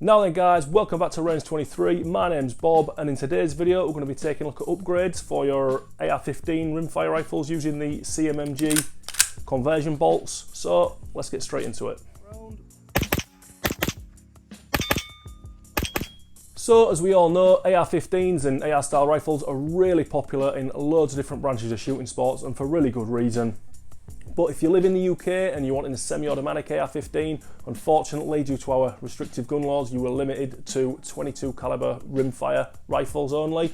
Now then guys, welcome back to Range 23. My name's Bob, and in today's video we're going to be taking a look at upgrades for your AR-15 rimfire rifles using the CMMG conversion bolts. So let's get straight into it. So as we all know, AR-15s and AR style rifles are really popular in loads of different branches of shooting sports, and for really good reason. But if you live in the UK and you want a semi-automatic AR-15, unfortunately, due to our restrictive gun laws, you are limited to 22 caliber rimfire rifles only.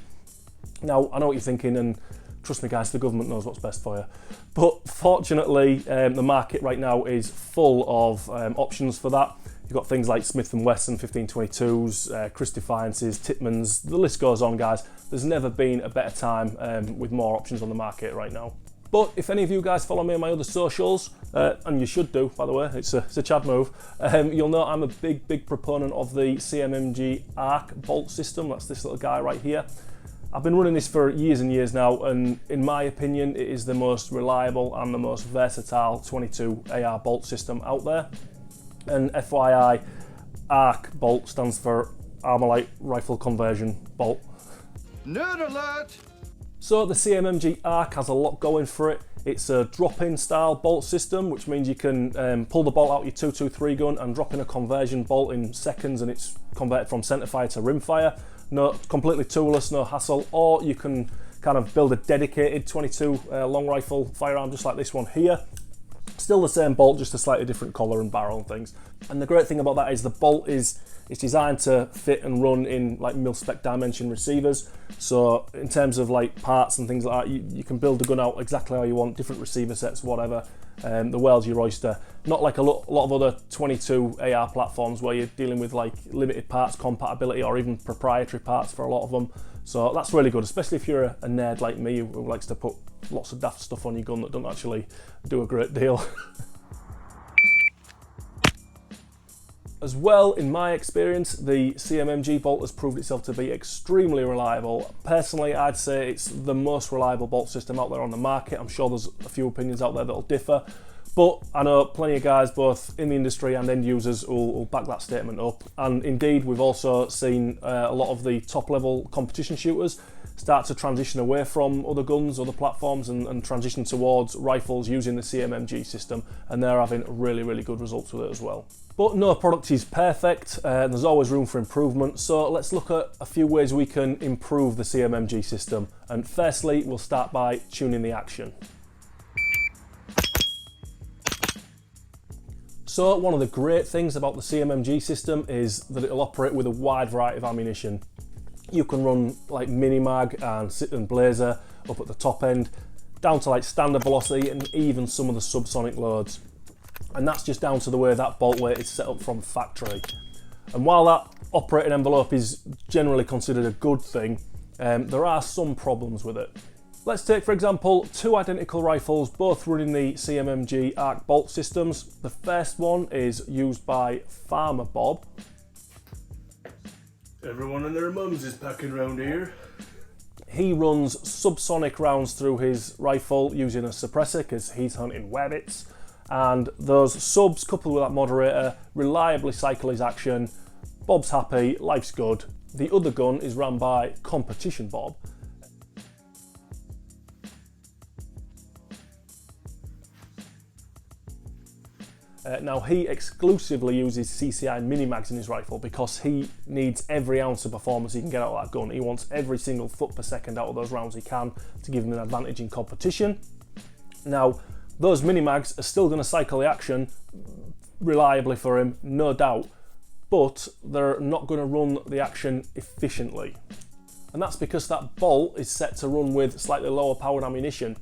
Now, I know what you're thinking, and trust me guys, the government knows what's best for you. But fortunately, the market right now is full of options for that. You've got things like Smith & Wesson 1522s, Chris Defiances, Tippmans, the list goes on guys. There's never been a better time with more options on the market right now. But if any of you guys follow me on my other socials, and you should do, by the way, it's a Chad move, you'll know I'm a big proponent of the CMMG ARC bolt system. That's this little guy right here. I've been running this for years and years now, and in my opinion, it is the most reliable and the most versatile 22 AR bolt system out there. And FYI, ARC bolt stands for Armalite Rifle Conversion Bolt. Nerd alert! So the CMMG ARC has a lot going for it. It's a drop-in style bolt system, which means you can pull the bolt out your 223 gun and drop in a conversion bolt in seconds, and it's converted from centerfire to rimfire. No, completely toolless, no hassle. Or you can kind of build a dedicated 22 long rifle firearm, just like this one here. Still the same bolt, just a slightly different collar and barrel and things. And the great thing about that is the bolt is designed to fit and run in like mil-spec dimension receivers. So in terms of like parts and things like that, you can build the gun out exactly how you want, different receiver sets, whatever. The world's your oyster. Not like a lot of other 22 AR platforms where you're dealing with like limited parts compatibility or even proprietary parts for a lot of them. So that's really good, especially if you're a nerd like me who likes to put lots of daft stuff on your gun that doesn't actually do a great deal. As well, in my experience, the CMMG bolt has proved itself to be extremely reliable. Personally, I'd say it's the most reliable bolt system out there on the market. I'm sure there's a few opinions out there that'll differ, but I know plenty of guys both in the industry and end users will back that statement up. And indeed, we've also seen a lot of the top level competition shooters start to transition away from other guns, other platforms, and transition towards rifles using the CMMG system, and they're having really good results with it as well. But no product is perfect, and there's always room for improvement, so let's look at a few ways we can improve the CMMG system. And firstly, we'll start by tuning the action. So one of the great things about the CMMG system is that it'll operate with a wide variety of ammunition. You can run like mini mag and sit and blazer up at the top end, down to like standard velocity and even some of the subsonic loads. And that's just down to the way that bolt weight is set up from factory. And while that operating envelope is generally considered a good thing, there are some problems with it. Let's take, for example, two identical rifles, both running the CMMG ARC bolt systems. The first one is used by Farmer Bob. Everyone and their mums is packing around here. He runs subsonic rounds through his rifle using a suppressor because he's hunting rabbits. And those subs, coupled with that moderator, reliably cycle his action. Bob's happy, life's good. The other gun is run by Competition Bob. Now he exclusively uses CCI mini mags in his rifle because he needs every ounce of performance he can get out of that gun. He wants every single foot per second out of those rounds he can to give him an advantage in competition. Now, those mini mags are still going to cycle the action reliably for him, no doubt, but they're not going to run the action efficiently. And that's because that bolt is set to run with slightly lower powered ammunition.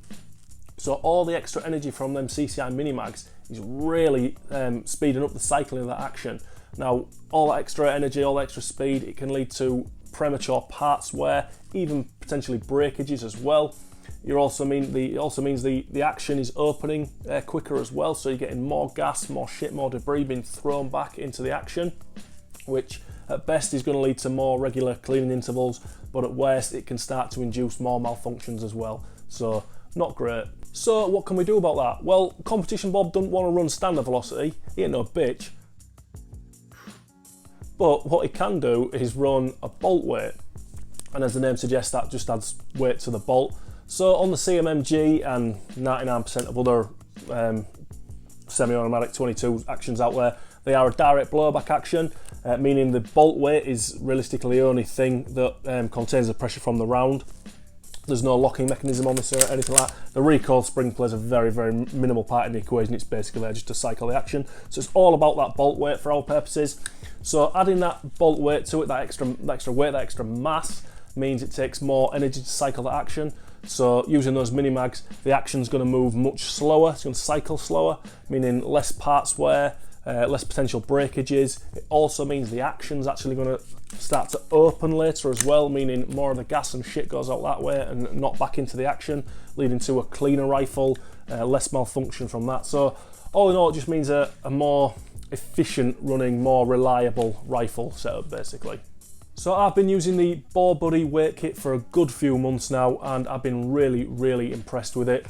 So all the extra energy from them CCI mini mags is really speeding up the cycling of that action. Now, all that extra energy, all that extra speed, it can lead to premature parts wear, even potentially breakages as well. It also means the action is opening quicker as well, so you're getting more gas, more shit, more debris being thrown back into the action, which at best is going to lead to more regular cleaning intervals, but at worst it can start to induce more malfunctions as well. So not great. So what can we do about that? Well, Competition Bob doesn't want to run standard velocity, he ain't no bitch. but what it can do is run a bolt weight, and as the name suggests, that just adds weight to the bolt. So on the CMMG and 99% of other semi-automatic 22 actions out there, they are a direct blowback action, meaning the bolt weight is realistically the only thing that contains the pressure from the round. There's no locking mechanism on this or anything like that. The recoil spring plays a very, very minimal part in the equation. It's basically there just to cycle the action. So it's all about that bolt weight for our purposes. So adding that bolt weight to it, that extra weight, that extra mass, means it takes more energy to cycle the action. So using those mini mags, the action's going to move much slower. It's going to cycle slower, meaning less parts wear, less potential breakages. It also means the action's actually going to start to open later as well, meaning more of the gas and shit goes out that way and not back into the action, leading to a cleaner rifle, less malfunction from that. So all in all, it just means a more efficient running, more reliable rifle setup basically. So I've been using the BoreBuddy weight kit for a good few months now, and I've been really, really impressed with it.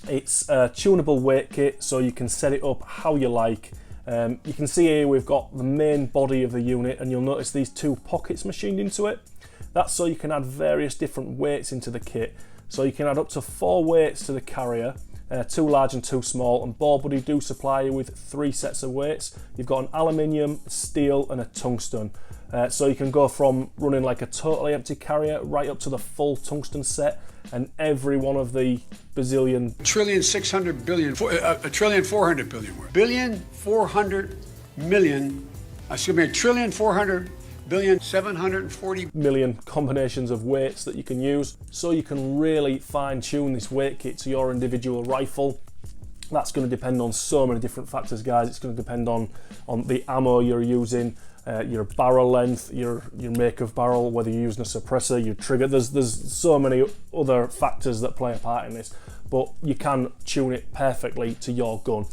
It's a tunable weight kit, so you can set it up how you like. You can see here we've got the main body of the unit, and you'll notice these two pockets machined into it. That's so you can add various different weights into the kit. So you can add up to 4 weights to the carrier, 2 large and 2 small, and BoreBuddy do supply you with 3 sets of weights. You've got an aluminium, steel and a tungsten. So you can go from running like a totally empty carrier right up to the full tungsten set, and every one of the $1,600,000,000 1,400,000,000 combinations of weights that you can use, so you can really fine tune this weight kit to your individual rifle. That's going to depend on so many different factors, guys. It's going to depend on the ammo you're using, your barrel length, your make of barrel, whether you're using a suppressor, your trigger. There's so many other factors that play a part in this, but you can tune it perfectly to your gun.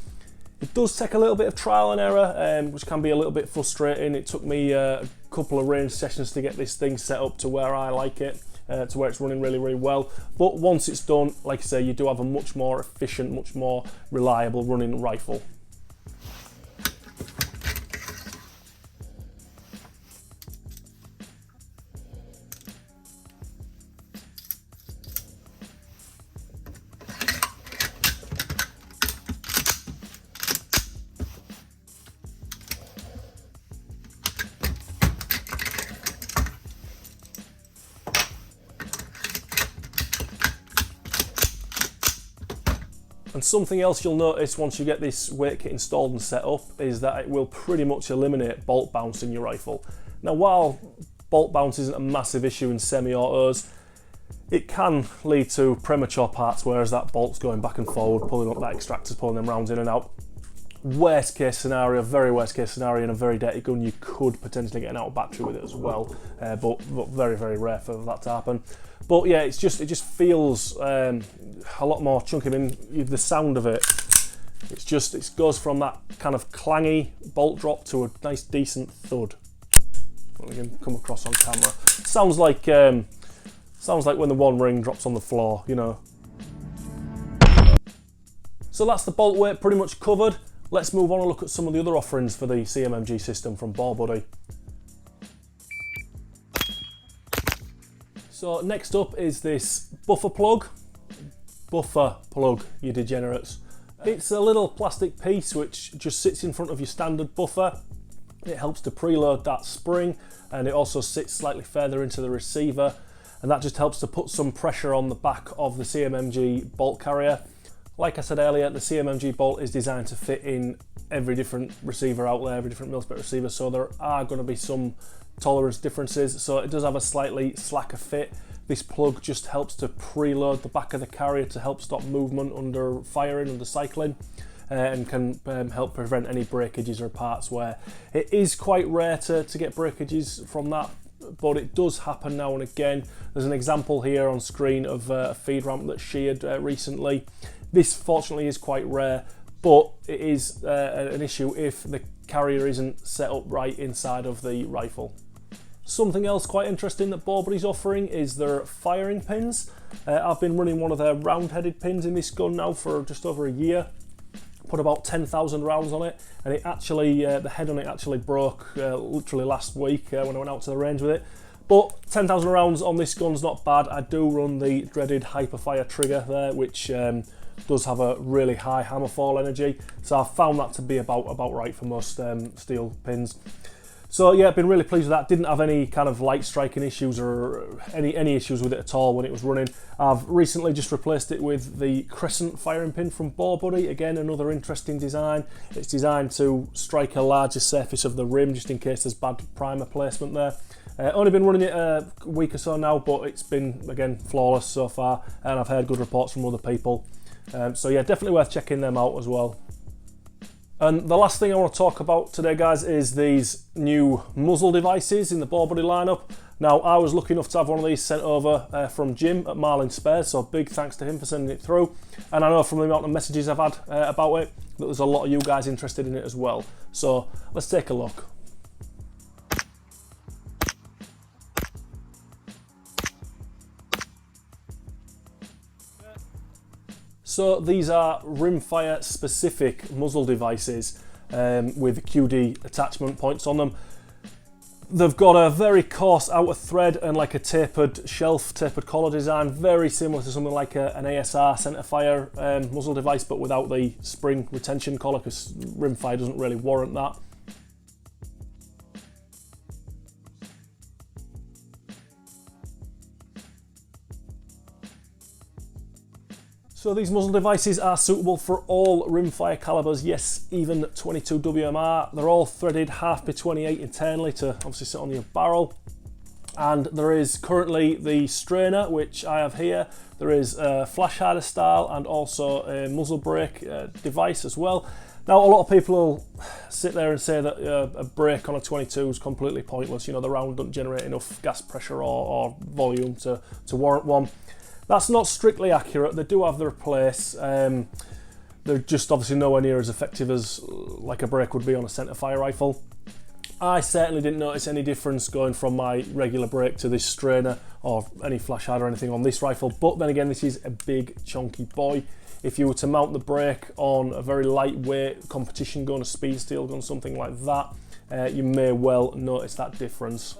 It does take a little bit of trial and error, which can be a little bit frustrating. It took me a couple of range sessions to get this thing set up to where I like it, to where it's running really, really well. But once it's done, like I say, you do have a much more efficient, much more reliable running rifle. And something else you'll notice once you get this weight kit installed and set up is that it will pretty much eliminate bolt bounce in your rifle. Now, while bolt bounce isn't a massive issue in semi-autos, it can lead to premature parts wear as that bolt's going back and forward, pulling up that extractors, pulling them rounds in and out. Worst case scenario, very worst case scenario, in a very dirty gun, you could potentially get an out battery with it as well, but very, very rare for that to happen. But yeah, it just feels a lot more chunky. I mean, the sound of it, it goes from that kind of clangy bolt drop to a nice decent thud. We can come across on camera. Sounds like when the One Ring drops on the floor, you know. So that's the bolt weight pretty much covered. Let's move on and look at some of the other offerings for the CMMG system from BoreBuddy. So next up is this buffer plug. Buffer plug, you degenerates. It's a little plastic piece which just sits in front of your standard buffer. It helps to preload that spring, and it also sits slightly further into the receiver, and that just helps to put some pressure on the back of the CMMG bolt carrier. Like I said earlier, the CMMG bolt is designed to fit in every different receiver out there, every different mil-spec receiver, so there are going to be some tolerance differences, so it does have a slightly slacker fit. This plug just helps to preload the back of the carrier to help stop movement under firing, under cycling, and can help prevent any breakages or parts wear. It is quite rare to get breakages from that, but it does happen now and again. There's an example here on screen of a feed ramp that sheared recently. This fortunately is quite rare, but it is an issue if the carrier isn't set up right inside of the rifle. Something else quite interesting that BoreBuddy's offering is their firing pins. I've been running one of their round-headed pins in this gun now for just over a year. put about 10,000 rounds on it, and it actually, the head on it actually broke literally last week when I went out to the range with it. But 10,000 rounds on this gun's not bad. I do run the dreaded Hyperfire trigger there, which does have a really high hammer fall energy, so I've found that to be about right for most steel pins. So yeah, I've been really pleased with that. Didn't have any kind of light striking issues or any issues with it at all when it was running. I've recently just replaced it with the Crescent firing pin from BoreBuddy. Again, another interesting design. It's designed to strike a larger surface of the rim just in case there's bad primer placement there. Only been running it a week or so now, but it's been, again, flawless so far, and I've heard good reports from other people. So yeah, definitely worth checking them out as well. And the last thing I want to talk about today, guys, is these new muzzle devices in the BoreBuddy lineup. Now, I was lucky enough to have one of these sent over from Jim at Marlin Spares, so big thanks to him for sending it through. And I know from the amount of messages I've had about it that there's a lot of you guys interested in it as well. So let's take a look. So these are rimfire specific muzzle devices with QD attachment points on them. They've got a very coarse outer thread and like a tapered shelf, tapered collar design, very similar to something like an ASR centerfire muzzle device, but without the spring retention collar, because rimfire doesn't really warrant that. So these muzzle devices are suitable for all rimfire calibers, yes, even 22 WMR. They're all threaded half by 28 internally to obviously sit on your barrel. And there is currently the strainer, which I have here. There is a flash hider style and also a muzzle brake device as well. Now, a lot of people will sit there and say that a brake on a 22 is completely pointless. You know, the round doesn't generate enough gas pressure or volume to warrant one. That's not strictly accurate. They do have their place. They're just obviously nowhere near as effective as like a brake would be on a centerfire rifle. I certainly didn't notice any difference going from my regular brake to this strainer or any flash hider or anything on this rifle, but then again, this is a big chunky boy. If you were to mount the brake on a very lightweight competition gun, a speed steel gun, something like that, you may well notice that difference.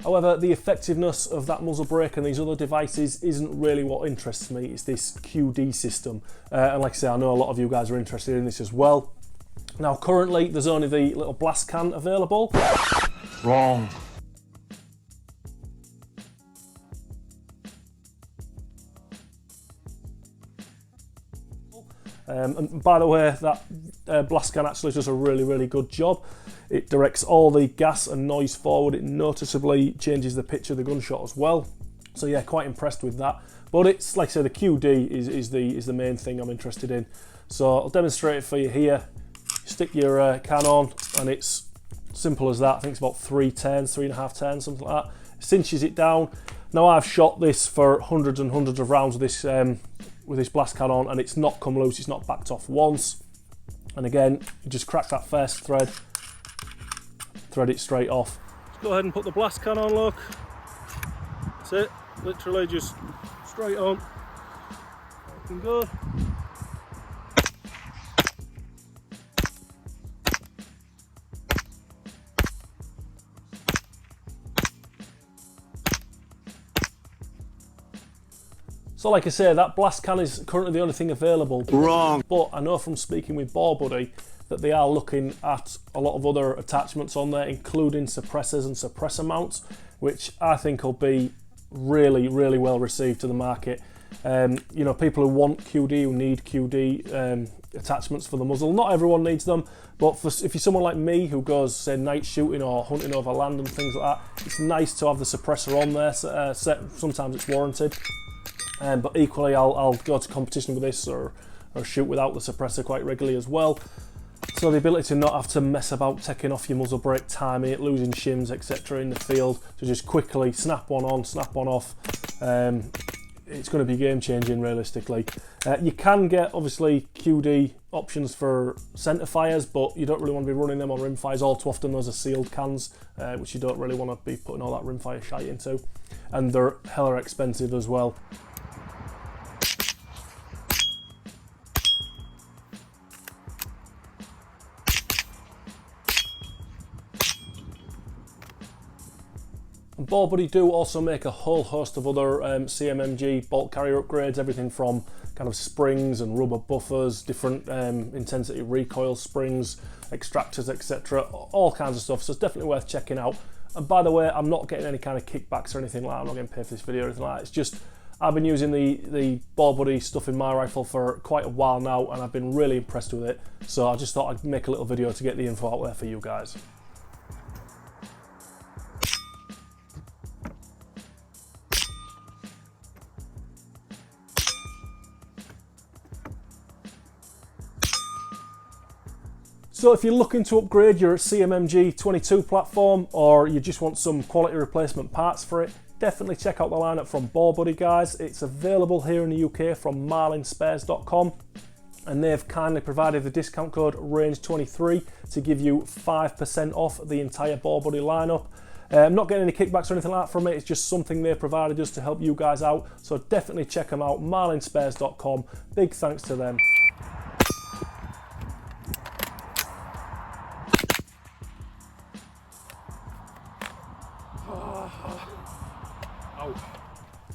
However, the effectiveness of that muzzle brake and these other devices isn't really what interests me. It's this QD system. And like I say, I know a lot of you guys are interested in this as well. Now, currently, there's only the little blast can available. Wrong. And by the way, that blast can actually does a really good job. It directs all the gas and noise forward. It noticeably changes the pitch of the gunshot as well. So yeah, quite impressed with that. But it's, like I say, the QD is the main thing I'm interested in. So I'll demonstrate it for you here. Stick your can on, and it's simple as that. I think it's about 3 turns, 3.5 turns, something like that. It cinches it down. Now, I've shot this for hundreds and hundreds of rounds with this blast can on, and it's not come loose. It's not backed off once. And again, you just crack that first thread it straight off. Just go ahead and put the blast can on, look. That's it, literally just straight on. Looking good. So like I say, that blast can is currently the only thing available. Wrong. But I know from speaking with BoreBuddy that they are looking at a lot of other attachments on there, including suppressors and suppressor mounts, which I think will be really well received to the market. You know, people who want QD, who need QD attachments for the muzzle. Not everyone needs them, but if you're someone like me who goes, say, night shooting or hunting over land and things like that, it's nice to have the suppressor on there. Sometimes it's warranted. But equally, I'll go to competition with this or shoot without the suppressor quite regularly as well. So the ability to not have to mess about taking off your muzzle brake, timing it, losing shims, etc. in the field, to just quickly snap one on, snap one off, it's going to be game changing realistically. You can get obviously QD options for centre fires, but you don't really want to be running them on rimfires. All too often those are sealed cans, which you don't really want to be putting all that rimfire shite into, and they're hella expensive as well. BoreBuddy do also make a whole host of other CMMG bolt carrier upgrades, everything from kind of springs and rubber buffers, different intensity recoil springs, extractors, etc. All kinds of stuff, so it's definitely worth checking out. And by the way, I'm not getting any kind of kickbacks or anything like that. I'm not getting paid for this video or anything like that. It's just I've been using the BoreBuddy stuff in my rifle for quite a while now, and I've been really impressed with it. So I just thought I'd make a little video to get the info out there for you guys. So if you're looking to upgrade your CMMG 22 platform, or you just want some quality replacement parts for it, definitely check out the lineup from BoreBuddy, guys. It's available here in the UK from marlinspares.com, and they've kindly provided the discount code RANGE23 to give you 5% off the entire BoreBuddy lineup. I'm not getting any kickbacks or anything like that from it. It's just something they provided just to help you guys out. So definitely check them out, marlinspares.com. Big thanks to them.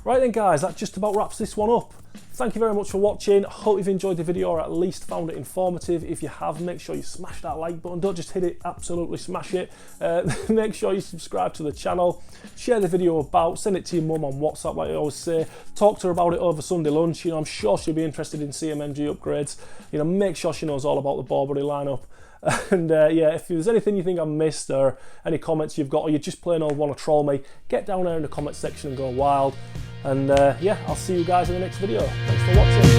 Right then guys, that just about wraps this one up. Thank you very much for watching. Hope you've enjoyed the video, or at least found it informative. If you have, make sure you smash that like button. Don't just hit it, absolutely smash it. Make sure you subscribe to the channel. Share the video about, send it to your mum on WhatsApp like I always say. Talk to her about it over Sunday lunch. You know, I'm sure she'll be interested in CMMG upgrades. You know, make sure she knows all about the BoreBuddy lineup. And yeah, if there's anything you think I've missed, or any comments you've got, or you just plain old want to troll me, get down there in the comment section and go wild. And yeah, I'll see you guys in the next video. Thanks for watching.